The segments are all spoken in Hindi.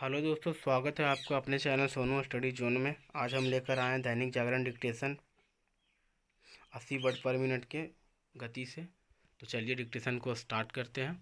हेलो दोस्तों, स्वागत है आपका अपने चैनल सोनू स्टडी जोन में। आज हम लेकर आए हैं दैनिक जागरण डिक्टेशन 80 वर्ड पर मिनट के गति से। तो चलिए डिक्टेशन को स्टार्ट करते हैं।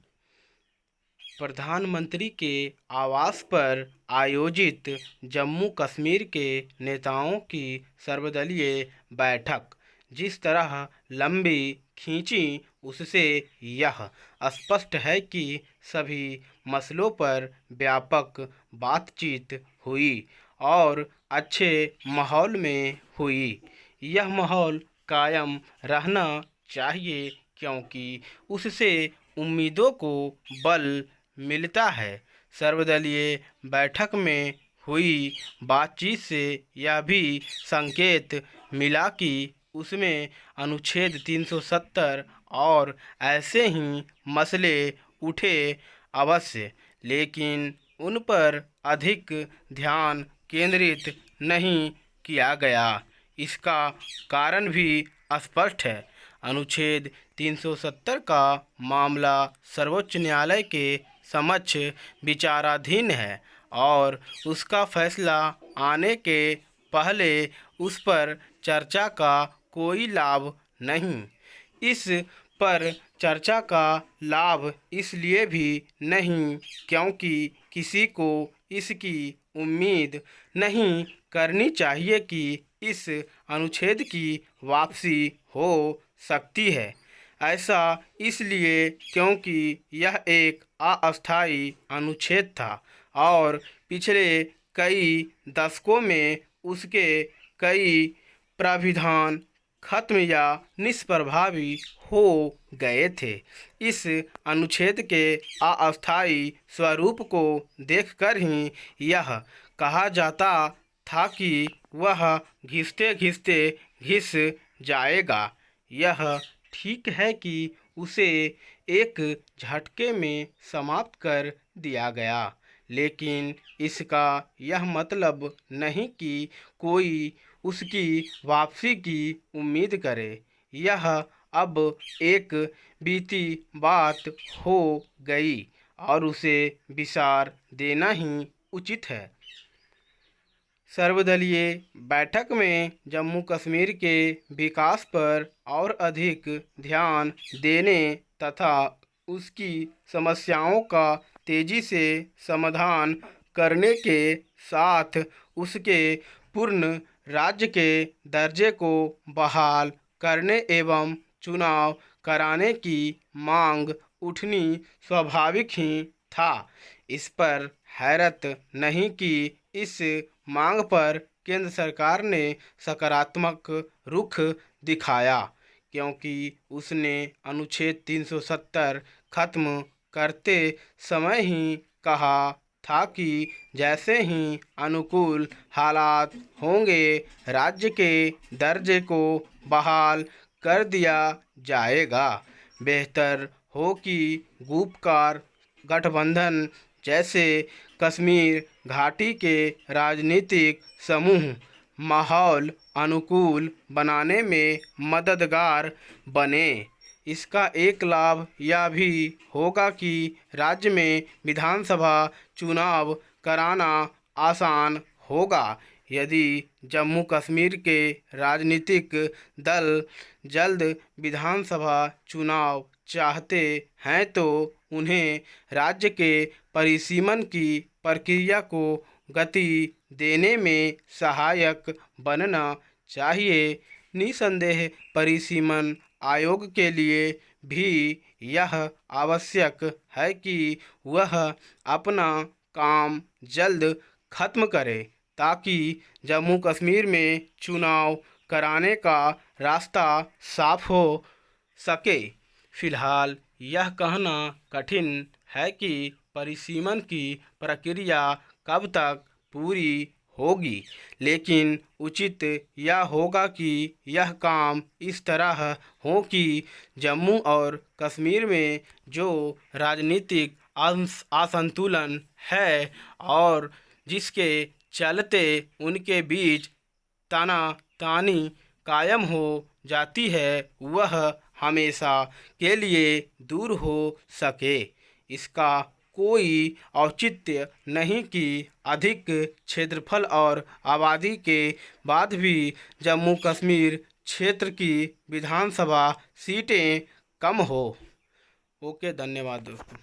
प्रधानमंत्री के आवास पर आयोजित जम्मू कश्मीर के नेताओं की सर्वदलीय बैठक जिस तरह लंबी खींची, उससे यह स्पष्ट है कि सभी मसलों पर व्यापक बातचीत हुई और अच्छे माहौल में हुई। यह माहौल कायम रहना चाहिए क्योंकि उससे उम्मीदों को बल मिलता है। सर्वदलीय बैठक में हुई बातचीत से यह भी संकेत मिला कि उसमें अनुच्छेद 370 और ऐसे ही मसले उठे अवश्य, लेकिन उन पर अधिक ध्यान केंद्रित नहीं किया गया। इसका कारण भी स्पष्ट है। अनुच्छेद 370 का मामला सर्वोच्च न्यायालय के समक्ष विचाराधीन है और उसका फैसला आने के पहले उस पर चर्चा का कोई लाभ नहीं। इस पर चर्चा का लाभ इसलिए भी नहीं क्योंकि किसी को इसकी उम्मीद नहीं करनी चाहिए कि इस अनुच्छेद की वापसी हो सकती है। ऐसा इसलिए क्योंकि यह एक अस्थायी अनुच्छेद था और पिछले कई दशकों में उसके कई प्राविधान खत्म या निष्प्रभावी हो गए थे। इस अनुच्छेद के अस्थायी स्वरूप को देखकर ही यह कहा जाता था कि वह घिसते घिसते घिस जाएगा। यह ठीक है कि उसे एक झटके में समाप्त कर दिया गया, लेकिन इसका यह मतलब नहीं कि कोई उसकी वापसी की उम्मीद करे। यह अब एक बीती बात हो गई और उसे विसार देना ही उचित है। सर्वदलीय बैठक में जम्मू कश्मीर के विकास पर और अधिक ध्यान देने तथा उसकी समस्याओं का तेजी से समाधान करने के साथ उसके पूर्ण राज्य के दर्जे को बहाल करने एवं चुनाव कराने की मांग उठनी स्वाभाविक ही था। इस पर हैरत नहीं कि इस मांग पर केंद्र सरकार ने सकारात्मक रुख दिखाया, क्योंकि उसने अनुच्छेद 370 खत्म करते समय ही कहा था कि जैसे ही अनुकूल हालात होंगे राज्य के दर्जे को बहाल कर दिया जाएगा। बेहतर हो कि गुपकार गठबंधन जैसे कश्मीर घाटी के राजनीतिक समूह माहौल अनुकूल बनाने में मददगार बने। इसका एक लाभ यह भी होगा कि राज्य में विधानसभा चुनाव कराना आसान होगा। यदि जम्मू कश्मीर के राजनीतिक दल जल्द विधानसभा चुनाव चाहते हैं तो उन्हें राज्य के परिसीमन की प्रक्रिया को गति देने में सहायक बनना चाहिए। निसंदेह परिसीमन आयोग के लिए भी यह आवश्यक है कि वह अपना काम जल्द खत्म करे ताकि जम्मू कश्मीर में चुनाव कराने का रास्ता साफ हो सके। फिलहाल यह कहना कठिन है कि परिसीमन की प्रक्रिया कब तक पूरी होगी, लेकिन उचित यह होगा कि यह काम इस तरह हो कि जम्मू और कश्मीर में जो राजनीतिक असंतुलन है और जिसके चलते उनके बीच तानातानी कायम हो जाती है, वह हमेशा के लिए दूर हो सके। इसका कोई औचित्य नहीं कि अधिक क्षेत्रफल और आबादी के बाद भी जम्मू कश्मीर क्षेत्र की विधानसभा सीटें कम हो। ओके, धन्यवाद दोस्तों।